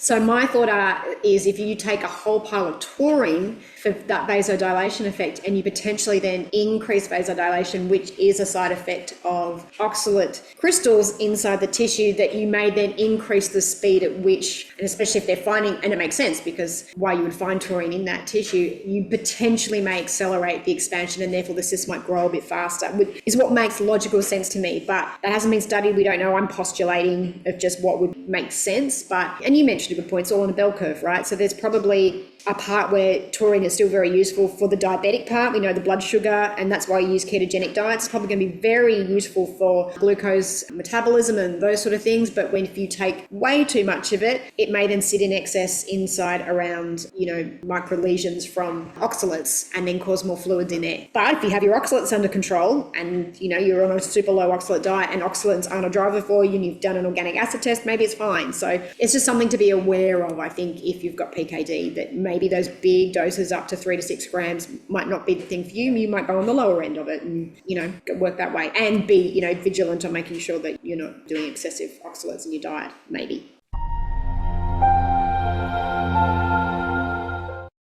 So my thought is if you take a whole pile of taurine for that vasodilation effect, and you potentially then increase vasodilation, which is a side effect of oxalate crystals inside the tissue, that you may then increase the speed at which, and especially if they're finding, and it makes sense because why you would find taurine in that tissue, you potentially may accelerate the expansion and therefore the cyst might grow a bit faster, which is what makes logical sense to me. But that hasn't been studied. We don't know. I'm postulating of just what would make sense. But, and you mentioned a good point, it's all on a bell curve, right? So there's probably a part where taurine is still very useful for the diabetic part. We know the blood sugar, and that's why you use ketogenic diets. It's probably going to be very useful for glucose metabolism and those sort of things. But if you take way too much of it, it may then sit in excess inside around, micro lesions from oxalates and then cause more fluids in there. But if you have your oxalates under control and, you're on a super low oxalate diet and oxalates aren't a driver for you and you've done an organic acid test, maybe it's fine. So it's just something to be aware of, I think, if you've got PKD, that maybe those big doses up to 3 to 6 grams might not be the thing for you. You might go on the lower end of it and, work that way and be, vigilant on making sure that you're not doing excessive oxalates in your diet, maybe.